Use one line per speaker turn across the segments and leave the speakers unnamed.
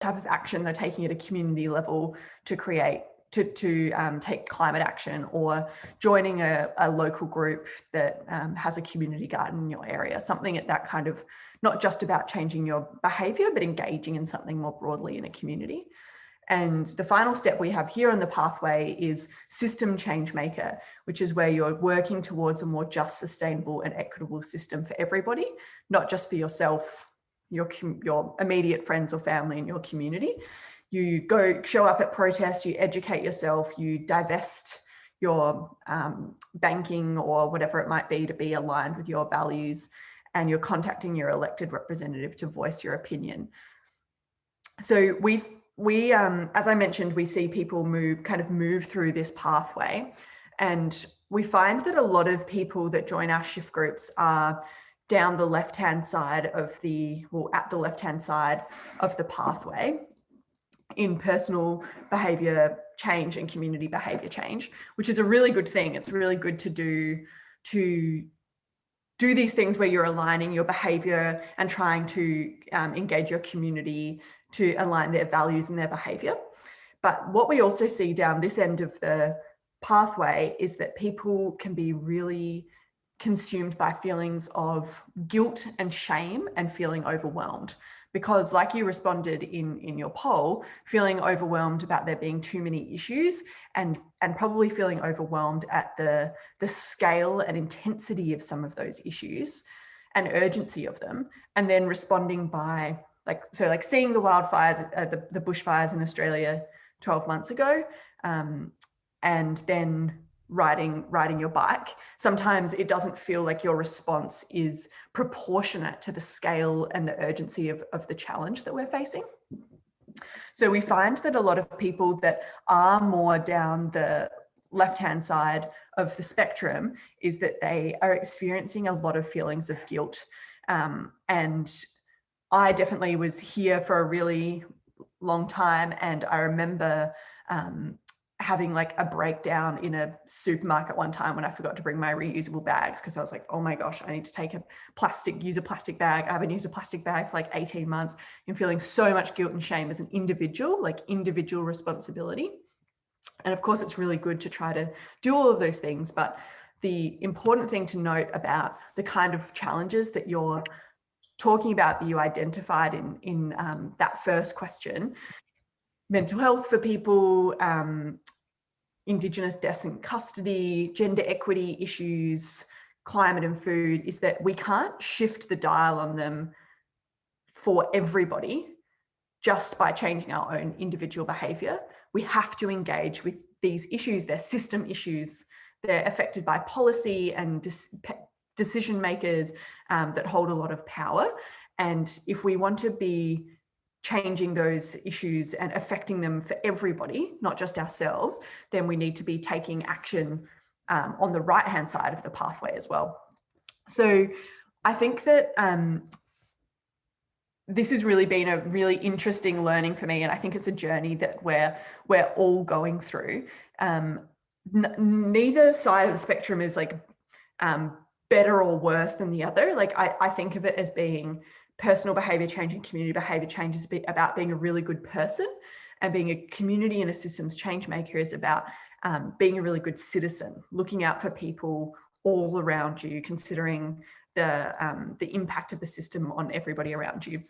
type of action they're taking at a community level to create, to take climate action, or joining a local group that has a community garden in your area, something at that kind of, not just about changing your behavior, but engaging in something more broadly in a community. And the final step we have here on the pathway is system change maker, which is where you're working towards a more just, sustainable and equitable system for everybody, not just for yourself, your immediate friends or family in your community. You go show up at protests, you educate yourself, you divest your banking or whatever it might be to be aligned with your values, and you're contacting your elected representative to voice your opinion. So we, as I mentioned, we see people move through this pathway, and we find that a lot of people that join our shift groups are down the left-hand side of at the left-hand side of the pathway in personal behavior change and community behavior change, which is a really good thing. It's really good to do these things where you're aligning your behavior and trying to engage your community to align their values and their behavior. But what we also see down this end of the pathway is that people can be really consumed by feelings of guilt and shame and feeling overwhelmed. Because like you responded in your poll, feeling overwhelmed about there being too many issues, and probably feeling overwhelmed at the scale and intensity of some of those issues and urgency of them, and then responding by like seeing the wildfires, the bushfires in Australia 12 months ago, and then riding your bike. Sometimes it doesn't feel like your response is proportionate to the scale and the urgency of the challenge that we're facing. So we find that a lot of people that are more down the left-hand side of the spectrum is that they are experiencing a lot of feelings of guilt. And I definitely was here for a really long time. And I remember having like a breakdown in a supermarket one time when I forgot to bring my reusable bags, because I was like, oh my gosh, I need to use a plastic bag. I haven't used a plastic bag for like 18 months and feeling so much guilt and shame as an individual, like individual responsibility. And of course, it's really good to try to do all of those things. But the important thing to note about the kind of challenges that you're talking about that you identified in that first question, mental health for people, Indigenous deaths in custody, gender equity issues, climate and food, is that we can't shift the dial on them for everybody just by changing our own individual behaviour. We have to engage with these issues. They're system issues. They're affected by policy and decision makers that hold a lot of power. And if we want to be changing those issues and affecting them for everybody, not just ourselves, then we need to be taking action on the right-hand side of the pathway as well. So I think that this has really been a really interesting learning for me, and I think it's a journey that we're all going through. Neither side of the spectrum is like better or worse than the other. Like I think of it as being personal behavior change and community behavior change is about being a really good person, and being a community and a systems change maker is about being a really good citizen, looking out for people all around you, considering the impact of the system on everybody around you.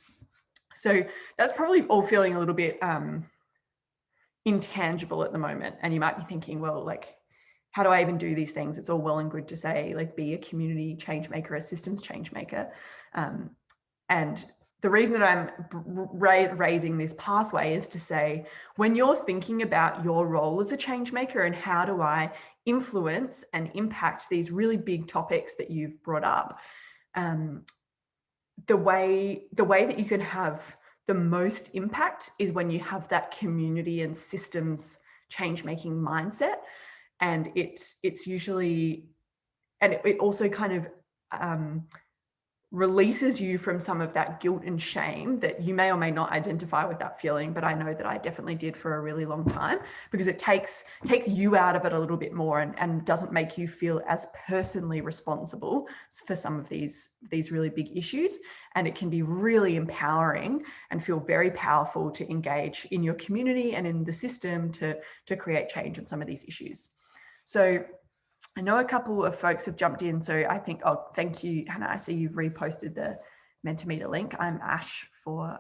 So that's probably all feeling a little bit intangible at the moment. And you might be thinking, well, like, how do I even do these things? It's all well and good to say, like, be a community change maker, a systems change maker. And the reason that I'm raising this pathway is to say, when you're thinking about your role as a change maker and how do I influence and impact these really big topics that you've brought up, the way that you can have the most impact is when you have that community and systems change making mindset. And it's usually, and it also kind of releases you from some of that guilt and shame that you may or may not identify with that feeling, but I know that I definitely did for a really long time, because it takes you out of it a little bit more and doesn't make you feel as personally responsible for some of these really big issues. And it can be really empowering and feel very powerful to engage in your community and in the system to create change on some of these issues. So I know a couple of folks have jumped in, so I think, oh, thank you, Hannah. I see you've reposted the Mentimeter link. I'm Ash for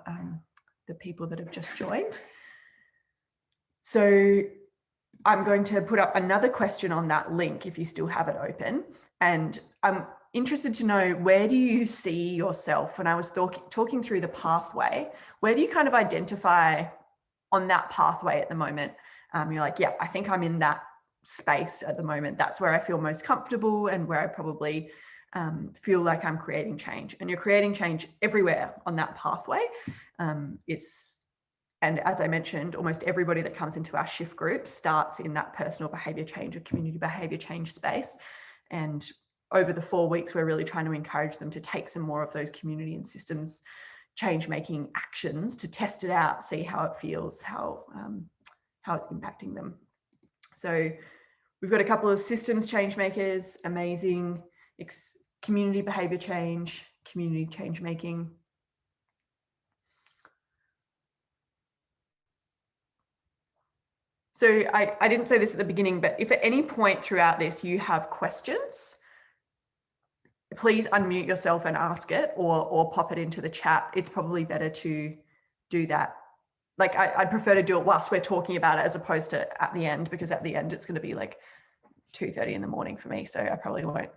the people that have just joined. So I'm going to put up another question on that link if you still have it open. And I'm interested to know, where do you see yourself? When I was talking through the pathway, where do you kind of identify on that pathway at the moment? You're like, yeah, I think I'm in that space at the moment. That's where I feel most comfortable and where I probably feel like I'm creating change. And you're creating change everywhere on that pathway. And as I mentioned, almost everybody that comes into our shift group starts in that personal behavior change or community behavior change space. And over the 4 weeks, we're really trying to encourage them to take some more of those community and systems change-making actions to test it out, see how it feels, how it's impacting them. So we've got a couple of systems change makers, amazing, community behavior change, community change making. So I didn't say this at the beginning, but if at any point throughout this you have questions, please unmute yourself and ask it, or pop it into the chat. It's probably better to do that. Like I'd prefer to do it whilst we're talking about it as opposed to at the end, because at the end it's going to be like 2:30 in the morning for me. So I probably won't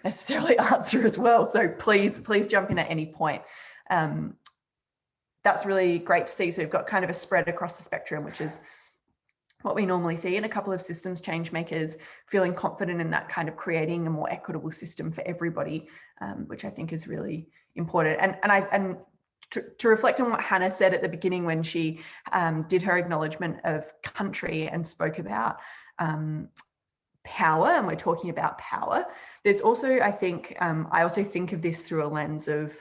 necessarily answer as well. So please jump in at any point. That's really great to see. So we've got kind of a spread across the spectrum, which is what we normally see, in a couple of systems change makers feeling confident in that kind of creating a more equitable system for everybody, which I think is really important. And to reflect on what Hannah said at the beginning when she did her acknowledgement of country and spoke about power, and we're talking about power, there's also, I think, I also think of this through a lens of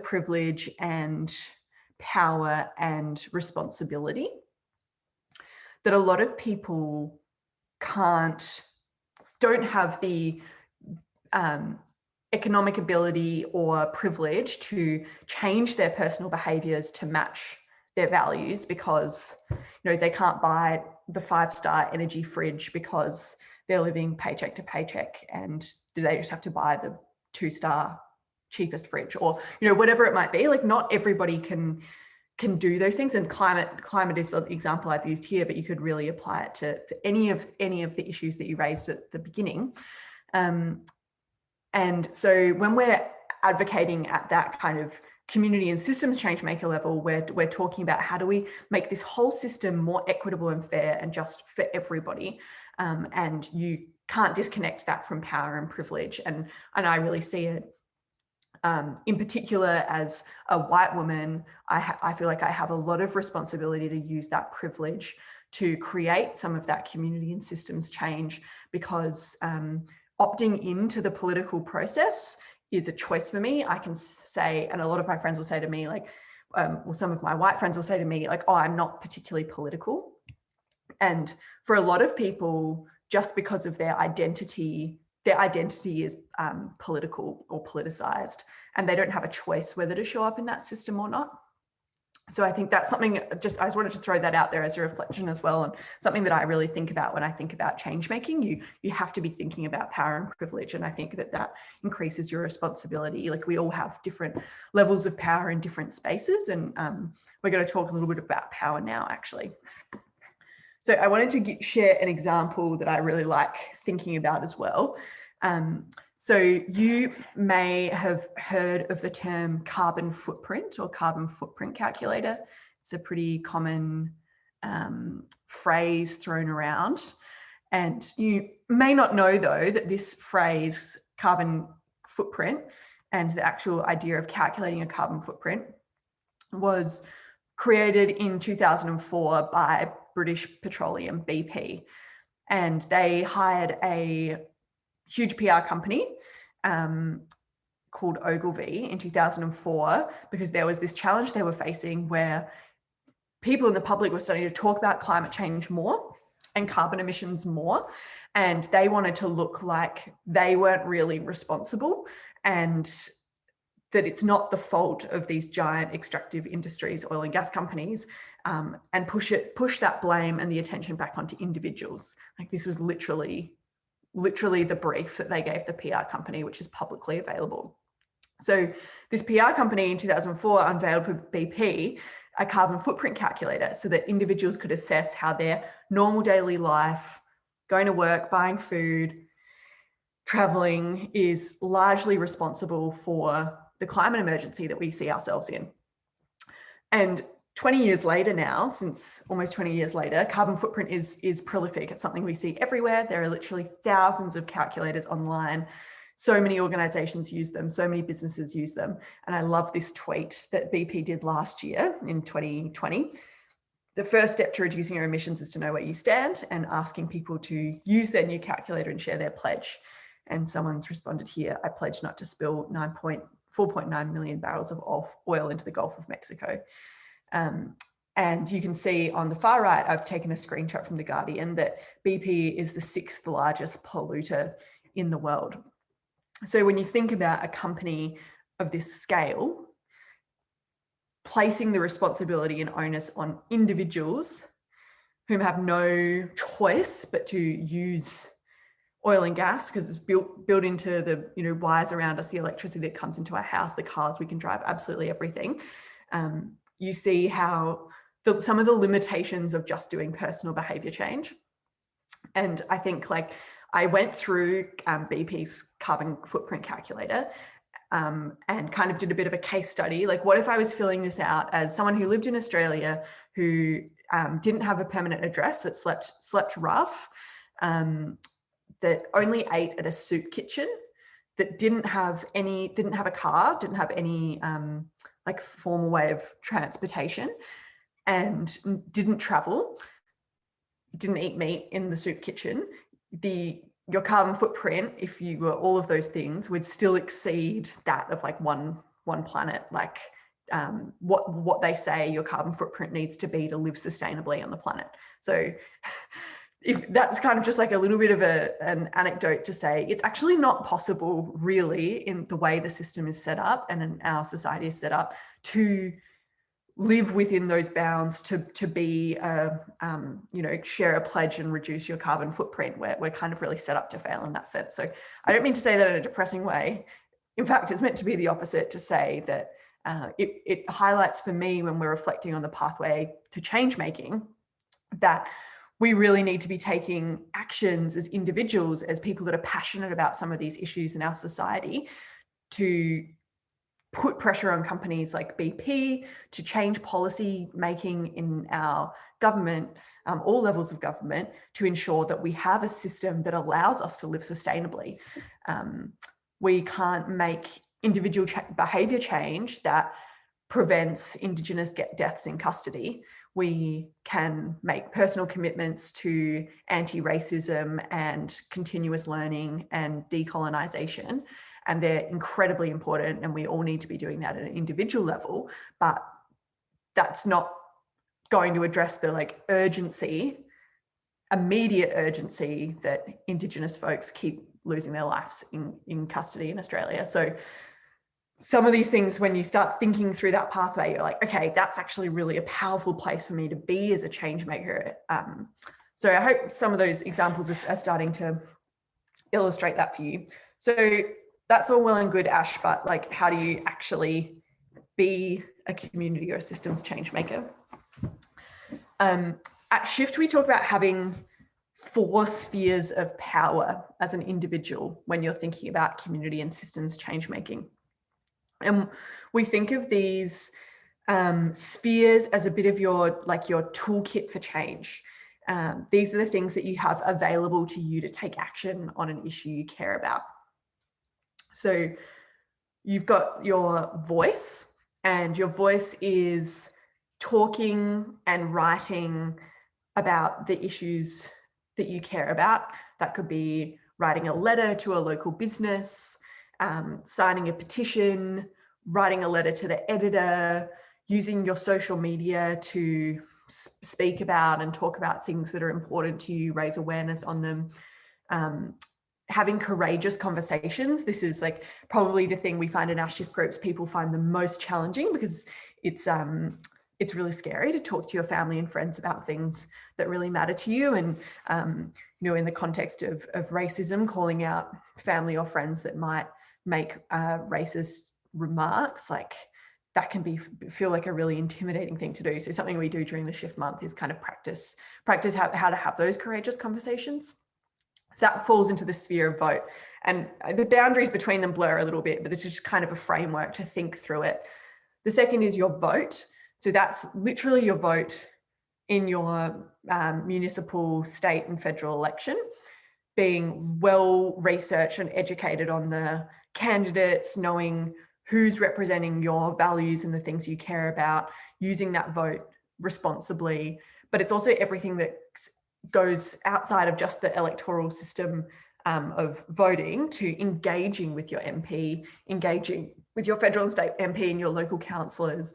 privilege and power and responsibility, that a lot of people don't have the economic ability or privilege to change their personal behaviors to match their values, because they can't buy the 5-star energy fridge because they're living paycheck to paycheck, and they just have to buy the 2-star cheapest fridge, or whatever it might be. Like, not everybody can do those things, and climate is the example I've used here, but you could really apply it to any of the issues that you raised at the beginning. And so when we're advocating at that kind of community and systems change maker level, we're talking about how do we make this whole system more equitable and fair and just for everybody. And you can't disconnect that from power and privilege. And I really see it in particular as a white woman. I feel like I have a lot of responsibility to use that privilege to create some of that community and systems change, because opting into the political process is a choice for me. I can say, and a lot of my friends will say to me, like, some of my white friends will say to me, like, oh, I'm not particularly political. And for a lot of people, just because of their identity is political or politicized, and they don't have a choice whether to show up in that system or not. So I think that's something, I just wanted to throw that out there as a reflection as well, and something that I really think about when I think about change making. You have to be thinking about power and privilege, and I think that increases your responsibility. Like, we all have different levels of power in different spaces, and we're going to talk a little bit about power now, actually. So I wanted to share an example that I really like thinking about as well. So you may have heard of the term carbon footprint or carbon footprint calculator. It's a pretty common phrase thrown around. And you may not know, though, that this phrase, carbon footprint, and the actual idea of calculating a carbon footprint was created in 2004 by British Petroleum, BP. And they hired a huge PR company called Ogilvy in 2004, because there was this challenge they were facing where people in the public were starting to talk about climate change more and carbon emissions more, and they wanted to look like they weren't really responsible, and that it's not the fault of these giant extractive industries, oil and gas companies, and push that blame and the attention back onto individuals. Like, this was literally the brief that they gave the PR company, which is publicly available. So this PR company in 2004 unveiled for BP a carbon footprint calculator so that individuals could assess how their normal daily life, going to work, buying food, traveling, is largely responsible for the climate emergency that we see ourselves in. And 20 years later now, since almost 20 years later, carbon footprint is prolific. It's something we see everywhere. There are literally thousands of calculators online. So many organizations use them, so many businesses use them. And I love this tweet that BP did last year in 2020. The first step to reducing your emissions is to know where you stand, and asking people to use their new calculator and share their pledge. And someone's responded here, I pledge not to spill 4.9 million barrels of oil into the Gulf of Mexico. And you can see on the far right, I've taken a screenshot from The Guardian, that BP is the 6th largest polluter in the world. So when you think about a company of this scale, placing the responsibility and onus on individuals whom have no choice but to use oil and gas, because it's built into the wires around us, the electricity that comes into our house, the cars we can drive, absolutely everything. You see how some of the limitations of just doing personal behavior change. And I think, like, I went through BP's carbon footprint calculator and kind of did a bit of a case study. Like, what if I was filling this out as someone who lived in Australia, who didn't have a permanent address, that slept rough, that only ate at a soup kitchen, that didn't have a car, didn't have any like formal way of transportation, and didn't travel, didn't eat meat in the soup kitchen. Your carbon footprint, if you were all of those things, would still exceed that of like one planet. Like what they say your carbon footprint needs to be to live sustainably on the planet. So if that's kind of just like a little bit of an anecdote to say, it's actually not possible really in the way the system is set up and in our society is set up to live within those bounds, to be share a pledge and reduce your carbon footprint. We're kind of really set up to fail in that sense. So I don't mean to say that in a depressing way. In fact, it's meant to be the opposite, to say that it highlights for me, when we're reflecting on the pathway to change making, that we really need to be taking actions as individuals, as people that are passionate about some of these issues in our society, to put pressure on companies like BP to change policy making in our government, all levels of government, to ensure that we have a system that allows us to live sustainably. We can't make individual behaviour change that prevents Indigenous deaths in custody. We can make personal commitments to anti-racism and continuous learning and decolonisation, and they're incredibly important, and we all need to be doing that at an individual level, but that's not going to address the immediate urgency that Indigenous folks keep losing their lives in custody in Australia. So some of these things, when you start thinking through that pathway, you're like, okay, that's actually really a powerful place for me to be as a change maker. So I hope some of those examples are starting to illustrate that for you. So that's all well and good, Ash, but like, how do you actually be a community or a systems change maker? At Shift, we talk about having 4 spheres of power as an individual when you're thinking about community and systems change making. And we think of these spheres as a bit of your toolkit for change. These are the things that you have available to you to take action on an issue you care about. So you've got your voice, and your voice is talking and writing about the issues that you care about. That could be writing a letter to a local business, signing a petition, writing a letter to the editor, using your social media to speak about and talk about things that are important to you, raise awareness on them, having courageous conversations. This is like probably the thing we find in our shift groups people find the most challenging, because it's really scary to talk to your family and friends about things that really matter to you. And, in the context of racism, calling out family or friends that might make racist remarks, like that can feel like a really intimidating thing to do. So something we do during the shift month is kind of practice how to have those courageous conversations. So that falls into the sphere of vote, and the boundaries between them blur a little bit, but this is just kind of a framework to think through it. The second is your vote. So that's literally your vote in your municipal, state and federal election, being well researched and educated on the candidates, knowing who's representing your values and the things you care about, using that vote responsibly. But it's also everything that goes outside of just the electoral system of voting, to engaging with your MP, engaging with your federal and state MP and your local councillors,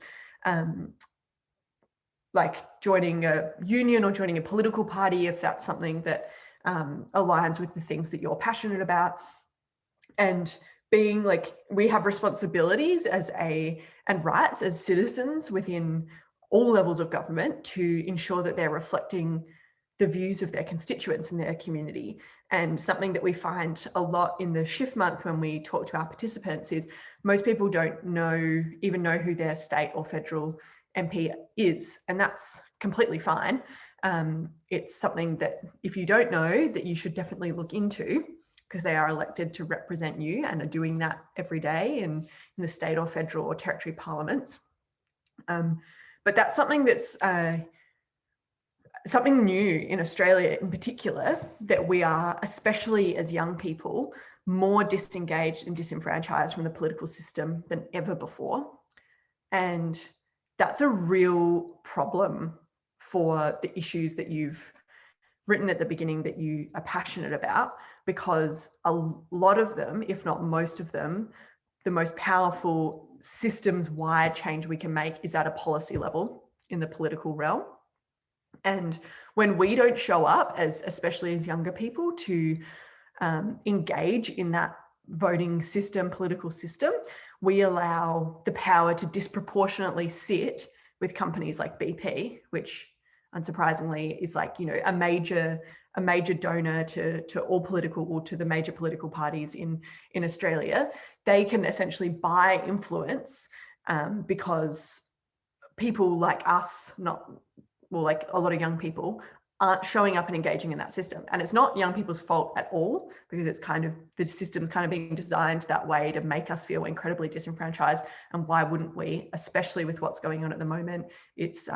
like joining a union or joining a political party if that's something that aligns with the things that you're passionate about. And being like, we have responsibilities and rights as citizens within all levels of government to ensure that they're reflecting the views of their constituents in their community. And something that we find a lot in the shift month when we talk to our participants is most people don't even know who their state or federal MP is, and that's completely fine. It's something that if you don't know, that you should definitely look into, because they are elected to represent you and are doing that every day in the state or federal or territory parliaments. But that's something that's something new in Australia in particular, that we are, especially as young people, more disengaged and disenfranchised from the political system than ever before. And that's a real problem for the issues that you've written at the beginning that you are passionate about, because a lot of them, if not most of them, the most powerful systems-wide change we can make is at a policy level in the political realm. And when we don't show up, especially as younger people, to engage in that voting system, political system, we allow the power to disproportionately sit with companies like BP, which unsurprisingly is like, a major donor to all political, or to the major political parties in Australia. They can essentially buy influence because people like us, like a lot of young people, aren't showing up and engaging in that system. And it's not young people's fault at all, because it's kind of, the system's kind of being designed that way to make us feel incredibly disenfranchised. And why wouldn't we, especially with what's going on at the moment? It's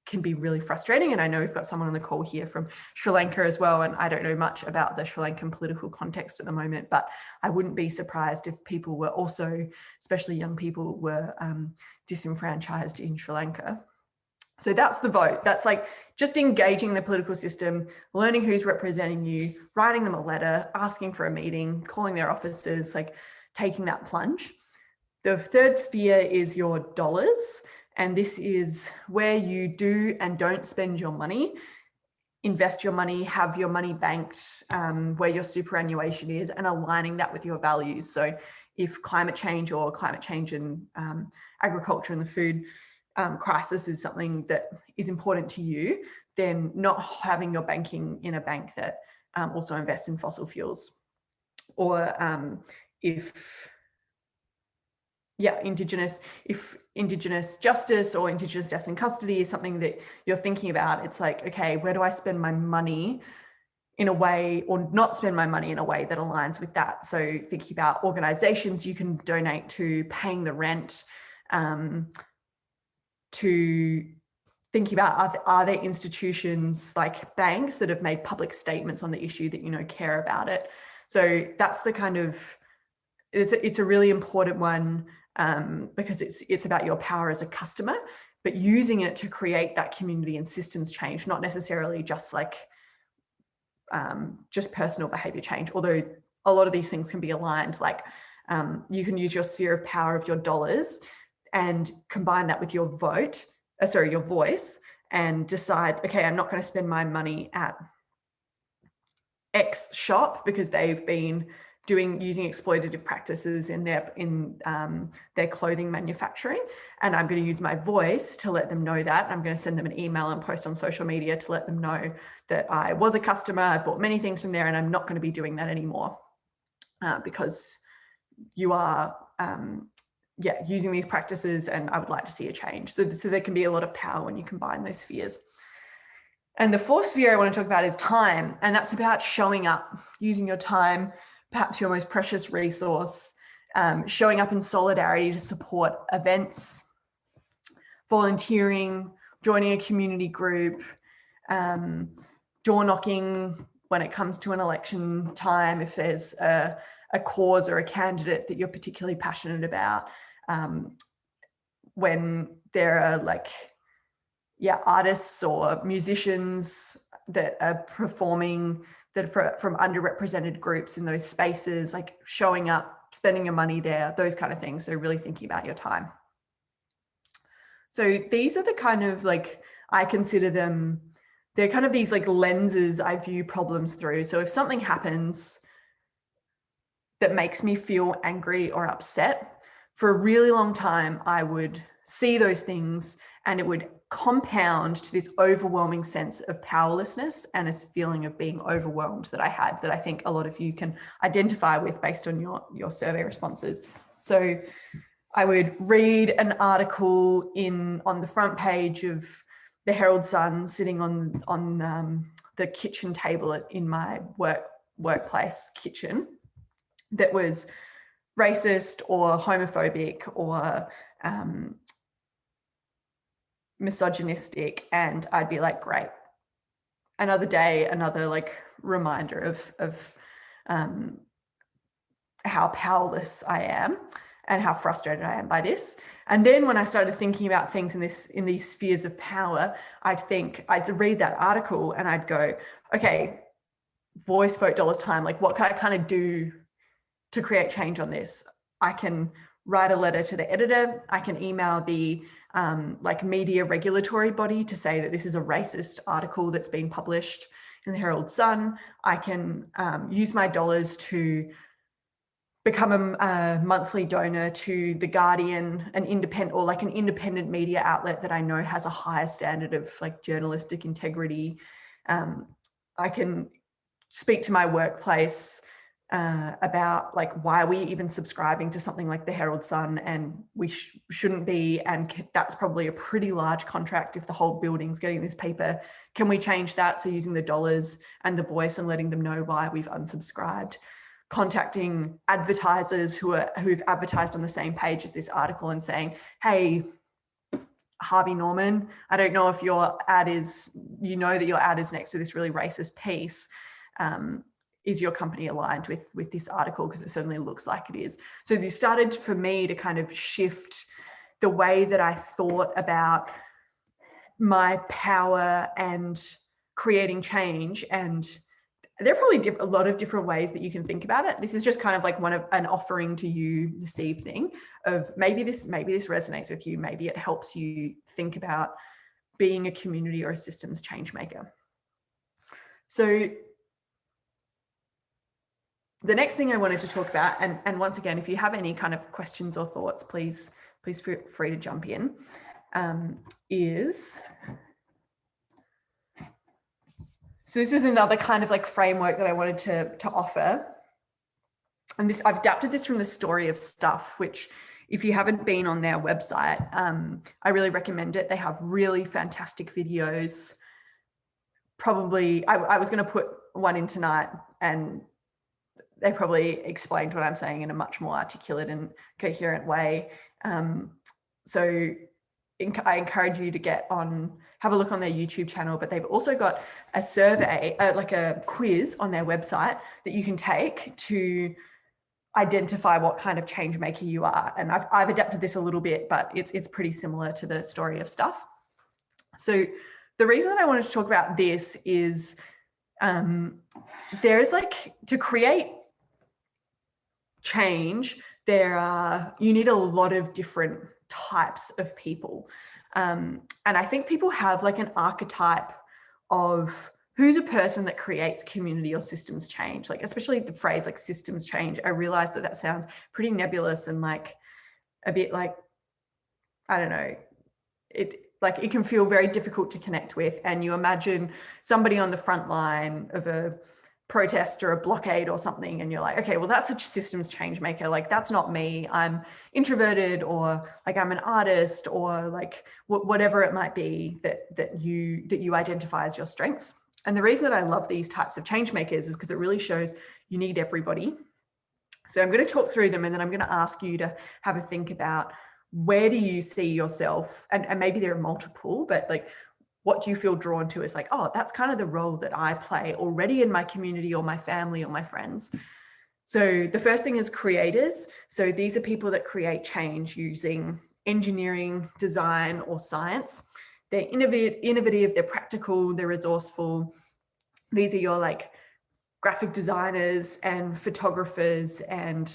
can be really frustrating. And I know we've got someone on the call here from Sri Lanka as well. And I don't know much about the Sri Lankan political context at the moment, but I wouldn't be surprised if people were also, especially young people, were disenfranchised in Sri Lanka. So that's the vote. That's like just engaging the political system, learning who's representing you, writing them a letter, asking for a meeting, calling their officers, like taking that plunge. The third sphere is your dollars. And this is where you do and don't spend your money, invest your money, have your money banked, where your superannuation is, and aligning that with your values. So if climate change in agriculture and the food crisis is something that is important to you, then not having your banking in a bank that also invests in fossil fuels. Or if Indigenous justice or Indigenous death in custody is something that you're thinking about, it's like, okay, where do I spend my money in a way, or not spend my money in a way that aligns with that? So thinking about organizations you can donate to, paying the rent, to thinking about, are there institutions like banks that have made public statements on the issue that care about it? So that's the kind of, it's a really important one, because it's about your power as a customer, but using it to create that community and systems change, not necessarily just like just personal behavior change, although a lot of these things can be aligned. Like You can use your sphere of power of your dollars and combine that with your your voice, and decide, okay, I'm not going to spend my money at X shop because they've been using exploitative practices in their clothing manufacturing, and I'm going to use my voice to let them know that. I'm going to send them an email and post on social media to let them know that I was a customer, I bought many things from there, and I'm not going to be doing that anymore because you are using these practices, and I would like to see a change. So there can be a lot of power when you combine those spheres. And the fourth sphere I want to talk about is time, and that's about showing up, using your time, perhaps your most precious resource, showing up in solidarity to support events, volunteering, joining a community group, door knocking when it comes to an election time, if there's a cause or a candidate that you're particularly passionate about, when there are artists or musicians that are performing that are from underrepresented groups in those spaces, like showing up, spending your money there, those kind of things. So really thinking about your time. So these are the kind of I consider them, they're kind of these lenses I view problems through. So if something happens that makes me feel angry or upset, for a really long time, I would see those things and it would compound to this overwhelming sense of powerlessness and this feeling of being overwhelmed that I had, that I think a lot of you can identify with based on your survey responses. So I would read an article on the front page of the Herald Sun, sitting on the kitchen table in my workplace kitchen, that was racist or homophobic or misogynistic, and I'd be like, great, another day, another reminder of how powerless I am and how frustrated I am by this. And then when I started thinking about things in these spheres of power, I'd read that article and I'd go, okay, voice, vote, dollars, time, what can I kind of do to create change on this? I can write a letter to the editor. I can email the media regulatory body to say that this is a racist article that's been published in the Herald Sun. I can use my dollars to become a monthly donor to The Guardian, an independent media outlet that I know has a higher standard of journalistic integrity. I can speak to my workplace about why are we even subscribing to something like the Herald Sun, and we shouldn't be, and that's probably a pretty large contract if the whole building's getting this paper. Can we change that? So using the dollars and the voice and letting them know why we've unsubscribed. Contacting advertisers who've advertised on the same page as this article and saying, hey, Harvey Norman, I don't know if your ad is, that your ad is next to this really racist piece. Is your company aligned with this article? Because it certainly looks like it is. So this started for me to kind of shift the way that I thought about my power and creating change. And there are probably a lot of different ways that you can think about it. This is just kind of an offering to you this evening of maybe this resonates with you. Maybe it helps you think about being a community or a systems change maker. So the next thing I wanted to talk about, and once again, if you have any kind of questions or thoughts, please feel free to jump in, so this is another kind of framework that I wanted to offer. And I've adapted this from the Story of Stuff, which if you haven't been on their website, I really recommend it. They have really fantastic videos. Probably, I was going to put one in tonight, and they probably explained what I'm saying in a much more articulate and coherent way. So I encourage you to have a look on their YouTube channel, but they've also got a survey, a quiz on their website that you can take to identify what kind of change maker you are. And I've adapted this a little bit, but it's pretty similar to the Story of Stuff. So the reason that I wanted to talk about this is there's to create change, you need a lot of different types of people. And I think people have like an archetype of who's a person that creates community or systems change, like especially the phrase like systems change. I realize that sounds pretty nebulous and like a bit like, I don't know, it can feel very difficult to connect with. And you imagine somebody on the front line of a protest or a blockade or something, and you're like, okay, well, that's a systems change maker. Like, that's not me. I'm introverted, or like I'm an artist, or like whatever it might be that you identify as your strengths. And the reason that I love these types of change makers is because it really shows you need everybody. So I'm going to talk through them, and then I'm going to ask you to have a think about, where do you see yourself? And maybe there are multiple, but like, what do you feel drawn to as like, oh, that's kind of the role that I play already in my community or my family or my friends. So the first thing is creators. So these are people that create change using engineering, design, or science. They're innovative, they're practical, they're resourceful. These are your like graphic designers and photographers and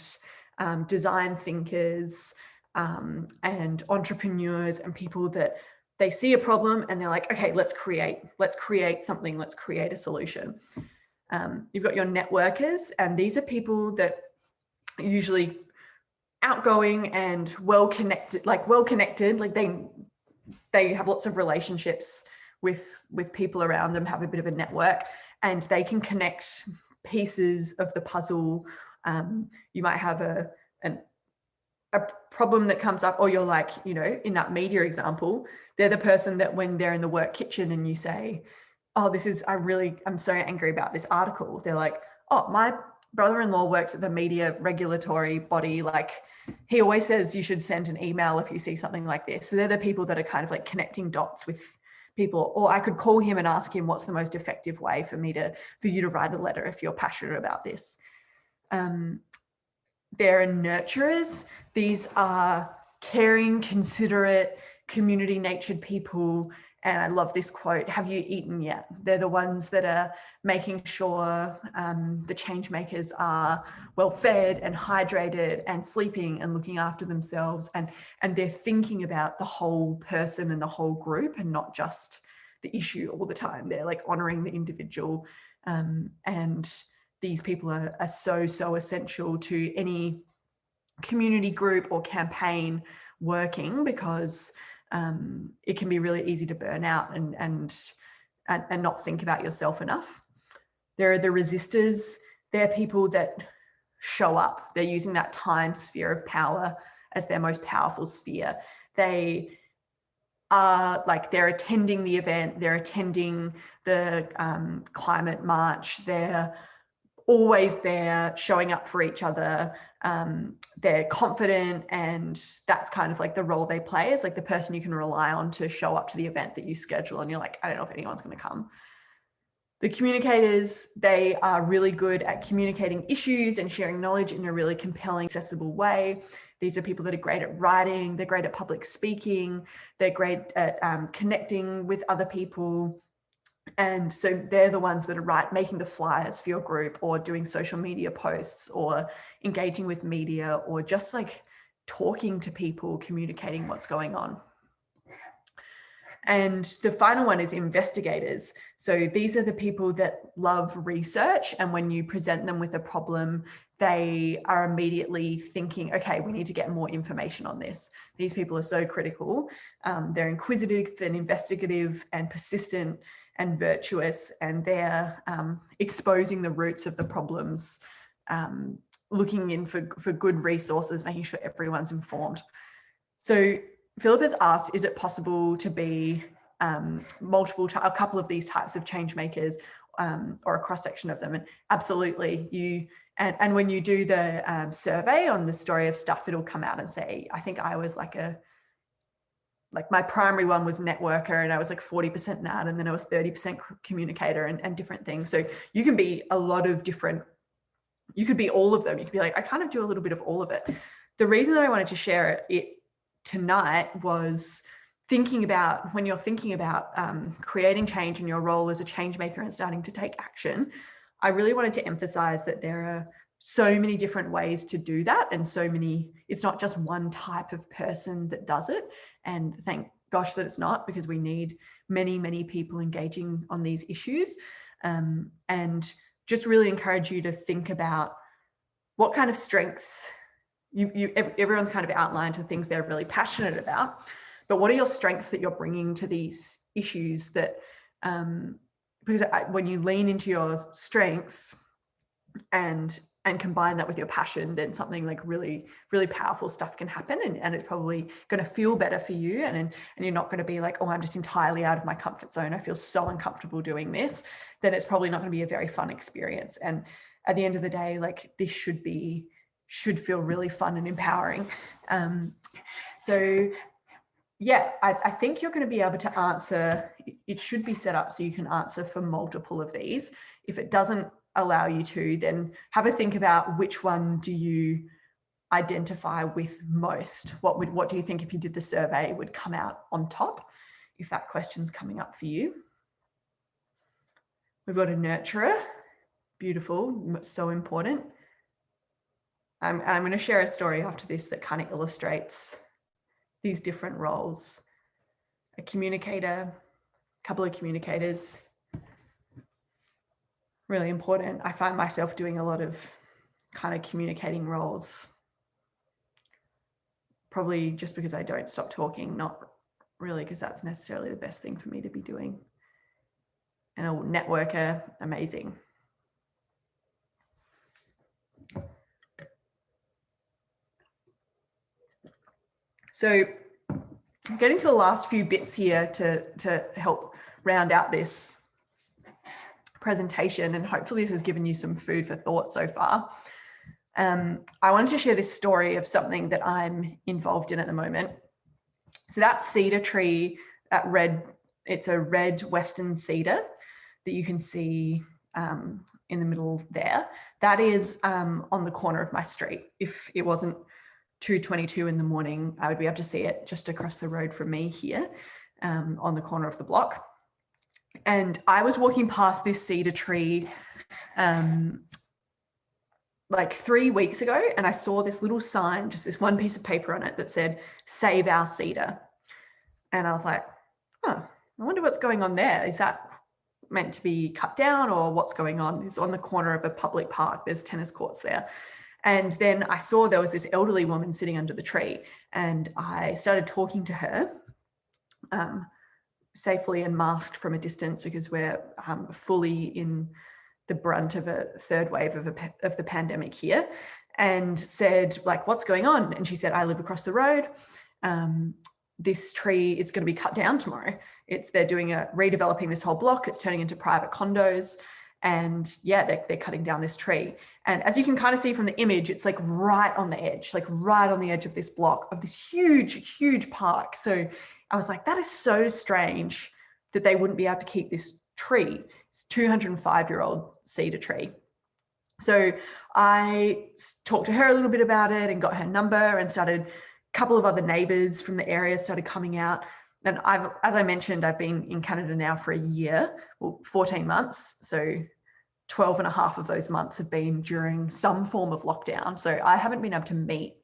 design thinkers, and entrepreneurs, and people that they see a problem and they're like, okay, let's create something, let's create a solution. You've got your networkers, and these are people that are usually outgoing and well-connected, like they have lots of relationships with people around them, have a bit of a network, and they can connect pieces of the puzzle. You might have a problem that comes up, or you're like, you know, in that media example, they're the person that when they're in the work kitchen and you say, oh, I'm so angry about this article. They're like, oh, my brother-in-law works at the media regulatory body. Like, he always says you should send an email if you see something like this. So they're the people that are kind of like connecting dots with people. Or I could call him and ask him, what's the most effective way for you to write a letter if you're passionate about this? They're nurturers. These are caring, considerate, community-natured people. And I love this quote, have you eaten yet? They're the ones that are making sure the change makers are well fed and hydrated and sleeping and looking after themselves. And they're thinking about the whole person and the whole group, and not just the issue all the time. They're like honoring the individual. And these people are so essential to any community group or campaign working, because it can be really easy to burn out and not think about yourself enough. There are the resistors. They're people that show up. They're using that time sphere of power as their most powerful sphere. They are like, they're attending the event, they're attending the climate march, they're always there, showing up for each other. They're confident, and that's kind of like the role they play, is like the person you can rely on to show up to the event that you schedule, and you're like, I don't know if anyone's going to come. The communicators, they are really good at communicating issues and sharing knowledge in a really compelling, accessible way. These are people that are great at writing, they're great at public speaking, they're great at connecting with other people. And so they're the ones that are making the flyers for your group, or doing social media posts, or engaging with media, or just like talking to people, communicating what's going on. And the final one is investigators. So these are the people that love research. And when you present them with a problem, they are immediately thinking, okay, we need to get more information on this. These people are so critical. They're inquisitive and investigative and persistent and virtuous, and they're exposing the roots of the problems, looking in for good resources, making sure everyone's informed. So Philip has asked, is it possible to be a couple of these types of change makers, or a cross-section of them? And absolutely, and when you do the survey on the story of stuff, it'll come out and say, I think I was like my primary one was networker, and I was like 40% that, and then I was 30% communicator, and different things. So you can be a lot of different, you could be all of them. You could be like, I kind of do a little bit of all of it. The reason that I wanted to share it tonight was thinking about, when you're thinking about creating change in your role as a change maker and starting to take action, I really wanted to emphasize that there are so many different ways to do that, and it's not just one type of person that does it. And thank gosh that it's not, because we need many, many people engaging on these issues. And just really encourage you to think about what kind of strengths everyone's kind of outlined the things they're really passionate about, but what are your strengths that you're bringing to these issues that, because when you lean into your strengths and combine that with your passion, then something like really, really powerful stuff can happen, and it's probably going to feel better for you. And you're not going to be like, oh, I'm just entirely out of my comfort zone, I feel so uncomfortable doing this. Then it's probably not going to be a very fun experience. And at the end of the day, like, this should feel really fun and empowering. So yeah, I think you're going to be able to answer, it should be set up so you can answer for multiple of these. If it doesn't allow you to, then have a think about which one do you identify with most. What do you think, if you did the survey, would come out on top if that question's coming up for you? We've got a nurturer. Beautiful, so important. I'm going to share a story after this that kind of illustrates these different roles. A communicator, a couple of communicators, really important. I find myself doing a lot of kind of communicating roles, probably just because I don't stop talking, not really because that's necessarily the best thing for me to be doing. And a networker, amazing. So getting to the last few bits here to help round out this presentation, and hopefully this has given you some food for thought so far. I wanted to share this story of something that I'm involved in at the moment. So that cedar tree, it's a red western cedar that you can see in the middle there. That is on the corner of my street. If it wasn't 2:22 in the morning, I would be able to see it just across the road from me here on the corner of the block. And I was walking past this cedar tree like 3 weeks ago, and I saw this little sign, just this one piece of paper on it that said, "Save our cedar." And I was like, oh, I wonder what's going on there. Is that meant to be cut down, or what's going on? It's on the corner of a public park. There's tennis courts there. And then I saw there was this elderly woman sitting under the tree, and I started talking to her safely and masked from a distance, because we're fully in the brunt of a third wave of the pandemic here, and said, like, what's going on? And she said, I live across the road. This tree is going to be cut down tomorrow. They're redeveloping this whole block. It's turning into private condos. And yeah, they're cutting down this tree. And as you can kind of see from the image, it's like right on the edge of this block, of this huge, huge park. So I was like, that is so strange that they wouldn't be able to keep this tree. It's a 205-year-old cedar tree. So I talked to her a little bit about it and got her number, and a couple of other neighbors from the area started coming out. And as I mentioned, I've been in Canada now for a year, 14 months. So 12 and a half of those months have been during some form of lockdown. So I haven't been able to meet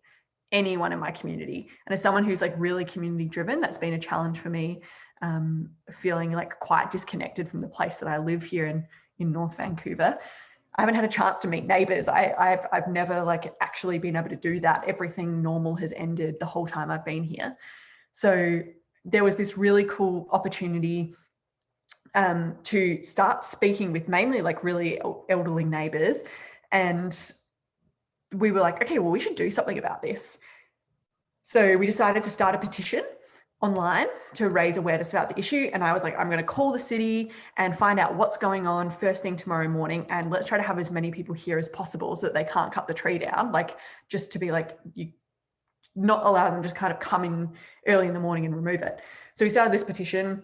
anyone in my community. And as someone who's like really community driven, that's been a challenge for me, feeling like quite disconnected from the place that I live here in North Vancouver. I haven't had a chance to meet neighbors. I've never like actually been able to do that. Everything normal has ended the whole time I've been here. So there was this really cool opportunity to start speaking with mainly like really elderly neighbors. And we were like, okay, well, we should do something about this. So we decided to start a petition online to raise awareness about the issue. And I was like, I'm going to call the city and find out what's going on first thing tomorrow morning. And let's try to have as many people here as possible so that they can't cut the tree down. Like, just to be like, you not allow them just kind of come in early in the morning and remove it. So we started this petition,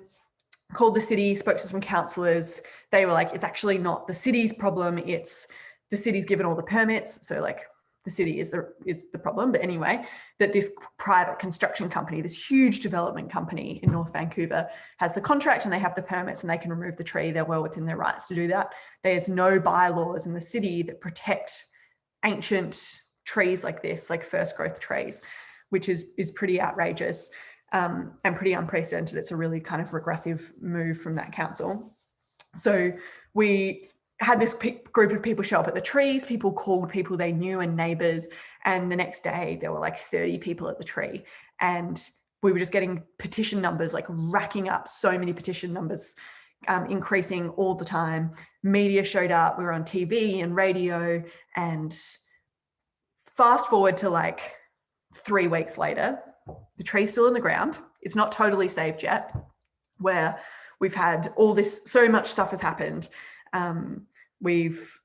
called the city, spoke to some councillors. They were like, it's actually not the city's problem. It's the city's given all the permits. So like the city is the problem. But anyway, that this private construction company, this huge development company in North Vancouver, has the contract and they have the permits and they can remove the tree. They're well within their rights to do that. There's no bylaws in the city that protect ancient trees like this, like first growth trees, which is pretty outrageous and pretty unprecedented. It's a really kind of regressive move from that council. So we had this group of people show up at the trees. People called people they knew and neighbors. And the next day there were like 30 people at the tree. And we were just getting petition numbers, like racking up so many petition numbers, increasing all the time. Media showed up. We were on TV and radio. And fast forward to like 3 weeks later, the tree's still in the ground. It's not totally saved yet, where we've had all this, so much stuff has happened. We've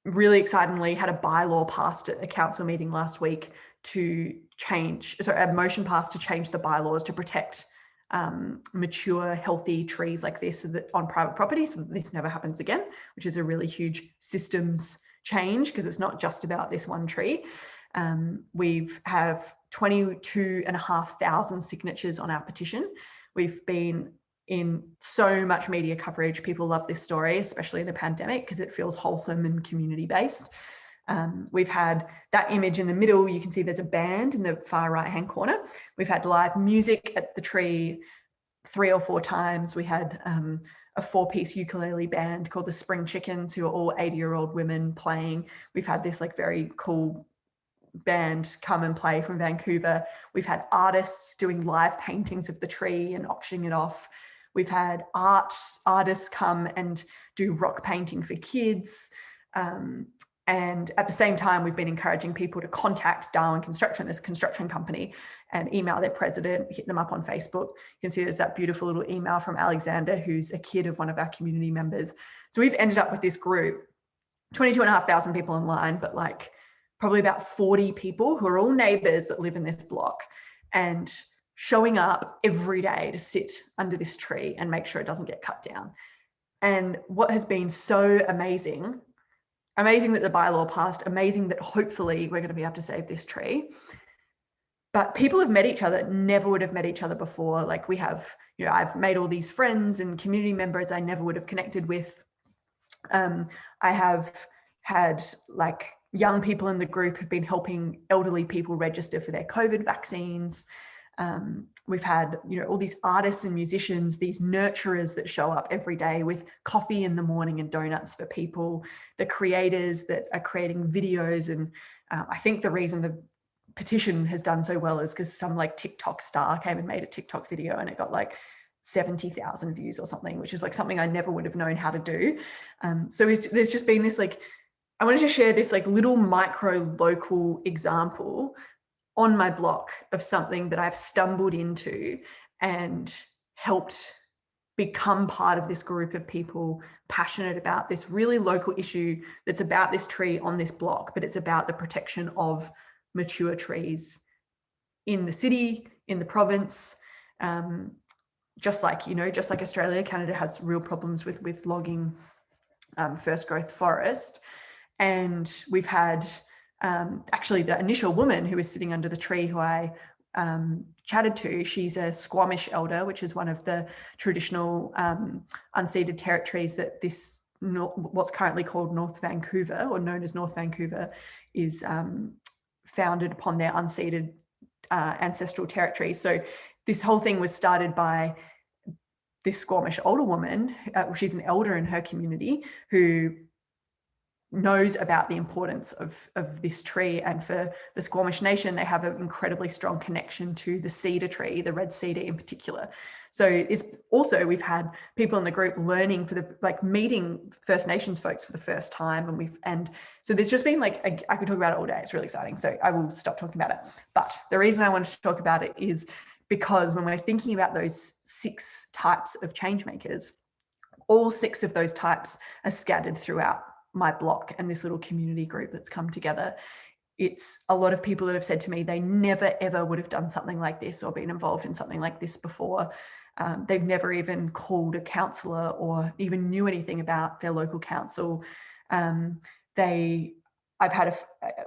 really excitingly had a bylaw passed at a council meeting last week to change, a motion passed to change the bylaws to protect mature, healthy trees like this on private property, so that this never happens again, which is a really huge systems change, because it's not just about this one tree. We've have 22,500 signatures on our petition. We've been in so much media coverage. People love this story, especially in a pandemic, because it feels wholesome and community-based. We've had that image in the middle. You can see there's a band in the far right-hand corner. We've had live music at the tree 3 or 4 times. We had a 4-piece ukulele band called the Spring Chickens, who are all 80-year-old women playing. We've had this like very cool band come and play from Vancouver. We've had artists doing live paintings of the tree and auctioning it off. We've had artists come and do rock painting for kids. And at the same time, we've been encouraging people to contact Darwin Construction, this construction company, and email their president, hit them up on Facebook. You can see there's that beautiful little email from Alexander, who's a kid of one of our community members. So we've ended up with this group, 22,500 people online, but like probably about 40 people who are all neighbors that live in this block, and showing up every day to sit under this tree and make sure it doesn't get cut down. And what has been so amazing that the bylaw passed, amazing that hopefully we're going to be able to save this tree. But people have met each other, never would have met each other before. Like we have, I've made all these friends and community members I never would have connected with. I have had like young people in the group have been helping elderly people register for their COVID vaccines. We've had, all these artists and musicians, these nurturers that show up every day with coffee in the morning and donuts for people, the creators that are creating videos. And I think the reason the petition has done so well is because some like TikTok star came and made a TikTok video and it got like 70,000 views or something, which is like something I never would have known how to do. So there's just been this like, I wanted to share this like little micro local example on my block of something that I've stumbled into and helped become part of this group of people passionate about this really local issue that's about this tree on this block, but it's about the protection of mature trees in the city, in the province. Just like Australia, Canada has real problems with logging first growth forest. And we've had actually the initial woman who was sitting under the tree who I chatted to, she's a Squamish elder, which is one of the traditional unceded territories that this, what's currently called North Vancouver, or known as North Vancouver, is founded upon their unceded ancestral territories. So this whole thing was started by this Squamish older woman. She's an elder in her community who knows about the importance of this tree, and for the Squamish Nation, they have an incredibly strong connection to the cedar tree, the red cedar in particular. So it's also, we've had people in the group learning meeting First Nations folks for the first time, and so there's just been like, I could talk about it all day. It's really exciting. So I will stop talking about it. But the reason I wanted to talk about it is because when we're thinking about those 6 types of change makers, all 6 of those types are scattered throughout my block and this little community group that's come together. It's a lot of people that have said to me they never ever would have done something like this or been involved in something like this before. They've never even called a councillor or even knew anything about their local council. I've had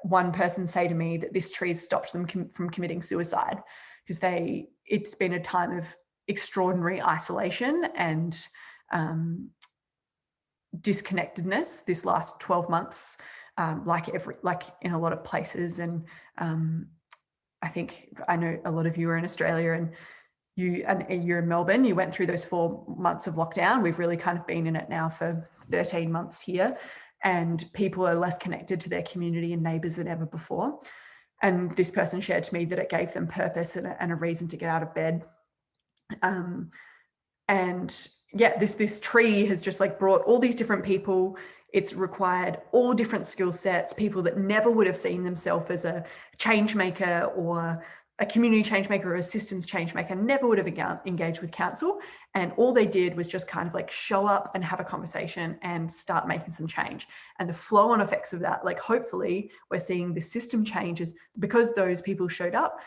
one person say to me that this tree has stopped them from committing suicide, because it's been a time of extraordinary isolation and disconnectedness this last 12 months. like in a lot of places. And I know a lot of you are in Australia, and you're in Melbourne. You went through those 4 months of lockdown. We've really kind of been in it now for 13 months here, and people are less connected to their community and neighbours than ever before. And this person shared to me that it gave them purpose and a reason to get out of bed. And yeah, this tree has just like brought all these different people. It's required all different skill sets, people that never would have seen themselves as a change maker or a community change maker or a systems change maker, never would have engaged with council. And all they did was just kind of like show up and have a conversation and start making some change. And the flow on effects of that, like hopefully we're seeing the system changes because those people showed up.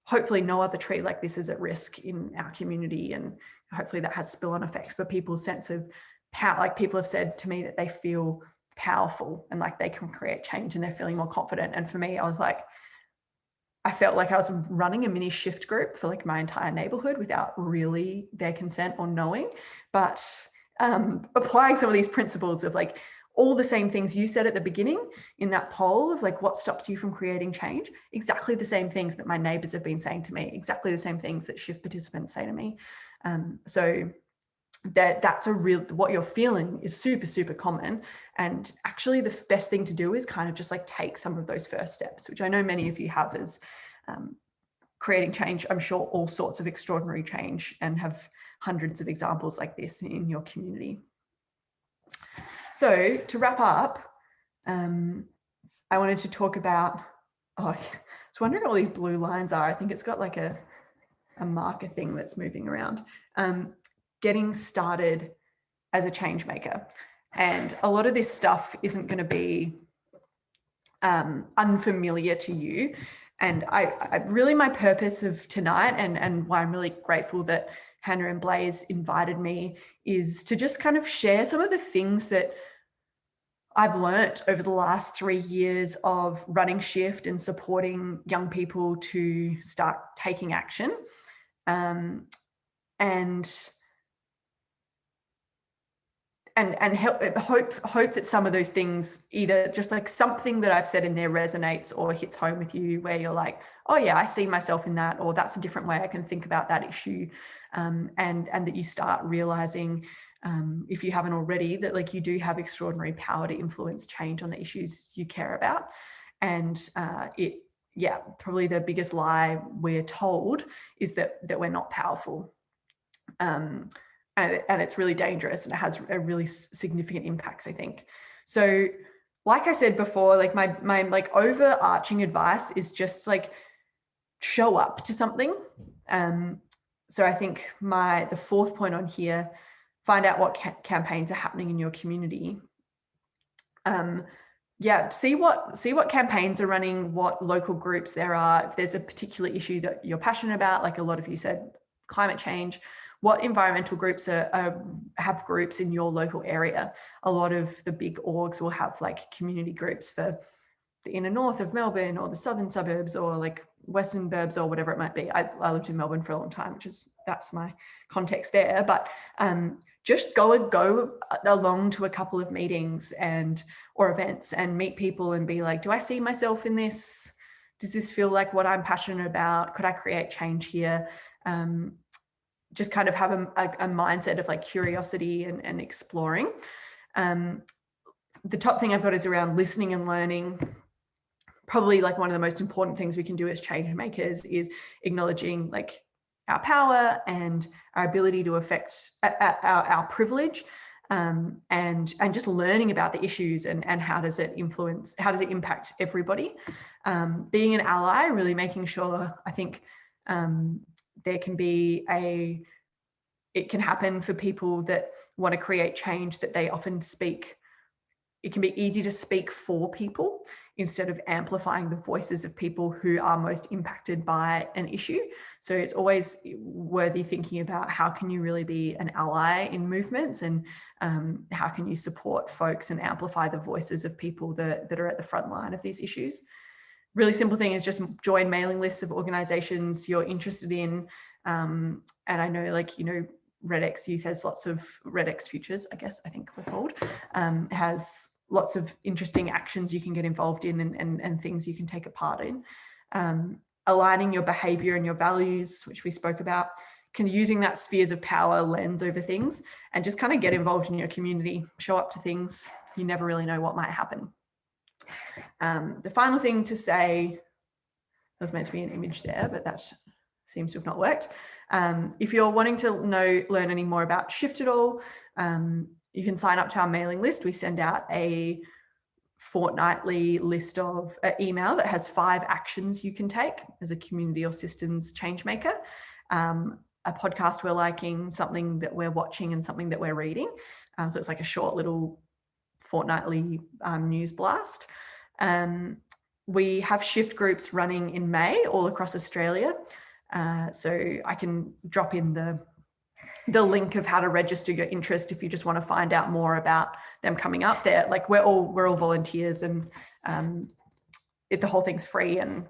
Hopefully no other tree like this is at risk in our community. And hopefully that has spill on effects for people's sense of power. Like people have said to me that they feel powerful and like they can create change and they're feeling more confident. And for me, I felt like I was running a mini shift group for like my entire neighborhood without really their consent or knowing, but applying some of these principles of like all the same things you said at the beginning in that poll of like what stops you from creating change, exactly the same things that my neighbors have been saying to me, exactly the same things that shift participants say to me. So that's what you're feeling is super, super common. And actually the best thing to do is kind of just like take some of those first steps, which I know many of you have as creating change. I'm sure all sorts of extraordinary change and have hundreds of examples like this in your community. So to wrap up, I wanted to talk about, I was wondering what all these blue lines are. I think it's got like a marker thing that's moving around. Getting started as a change maker. And a lot of this stuff isn't going to be unfamiliar to you. And I really, my purpose of tonight and why I'm really grateful that Hannah and Blaze invited me is to just kind of share some of the things that I've learnt over the last 3 years of running Shift and supporting young people to start taking action. And hope that some of those things, either just like something that I've said in there resonates or hits home with you, where you're like, oh yeah, I see myself in that, or that's a different way I can think about that issue. And that you start realizing, if you haven't already, that like you do have extraordinary power to influence change on the issues you care about. And probably the biggest lie we're told is that we're not powerful. And it's really dangerous and it has a really significant impacts, I think. So like I said before, like my like overarching advice is just like show up to something. So I think the fourth point on here, find out what campaigns are happening in your community. See what campaigns are running, what local groups there are. If there's a particular issue that you're passionate about, like a lot of you said, climate change, what environmental groups have groups in your local area. A lot of the big orgs will have like community groups for the inner north of Melbourne or the southern suburbs or like western burbs or whatever it might be. I lived in Melbourne for a long time, that's my context there. But just go along to a couple of meetings or events and meet people and be like, do I see myself in this? Does this feel like what I'm passionate about? Could I create change here? Just kind of have a mindset of like curiosity and exploring. The top thing I've got is around listening and learning. Probably like one of the most important things we can do as change makers is acknowledging like our power and our ability to affect our privilege, and just learning about the issues and how does it impact everybody. Being an ally, really making sure, I think, there can be it can happen for people that want to create change that they often speak. It can be easy to speak for people instead of amplifying the voices of people who are most impacted by an issue. So it's always worthy thinking about how can you really be an ally in movements, and how can you support folks and amplify the voices of people that are at the front line of these issues. Really simple thing is just join mailing lists of organizations you're interested in. And I know, like, you know, REDxYouth has lots of REDxFutures, I think we're called, has lots of interesting actions you can get involved in and things you can take a part in. Aligning your behavior and your values, which we spoke about, using that spheres of power lens over things, and just kind of get involved in your community, show up to things. You never really know what might happen. The final thing to say, there was meant to be an image there, but that seems to have not worked. If you're wanting to learn any more about Shift at all, you can sign up to our mailing list. We send out a fortnightly list of email that has 5 actions you can take as a community or systems change maker. A podcast we're liking, something that we're watching, and something that we're reading. So it's like a short little fortnightly news blast. We have Shift groups running in May all across Australia. So I can drop in the link of how to register your interest if you just want to find out more about them coming up there. Like we're all volunteers, and the whole thing's free and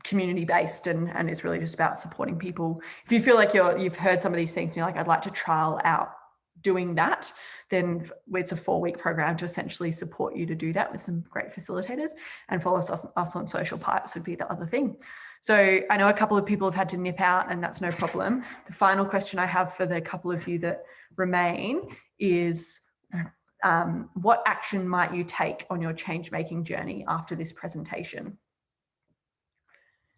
community based, and it's really just about supporting people. If you feel like you've heard some of these things and you're like, I'd like to trial out doing that, then it's a 4-week program to essentially support you to do that with some great facilitators, and follow us on social pipes would be the other thing. So I know a couple of people have had to nip out, and that's no problem. The final question I have for the couple of you that remain is, what action might you take on your change-making journey after this presentation?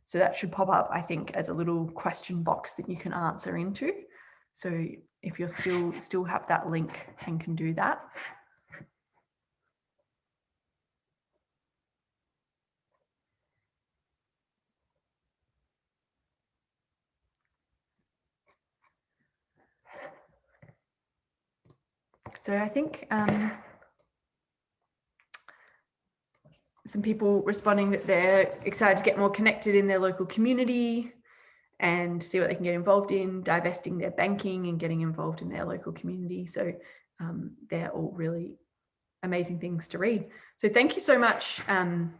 So that should pop up, I think, as a little question box that you can answer into. So if you're still have that link and can do that. So I think some people responding that they're excited to get more connected in their local community and see what they can get involved in, divesting their banking and getting involved in their local community. So they're all really amazing things to read. So thank you so much, Hannah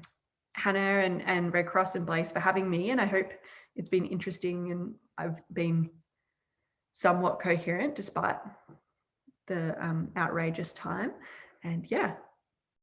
and Red Cross and Blaze, for having me. And I hope it's been interesting and I've been somewhat coherent despite the outrageous time. And yeah,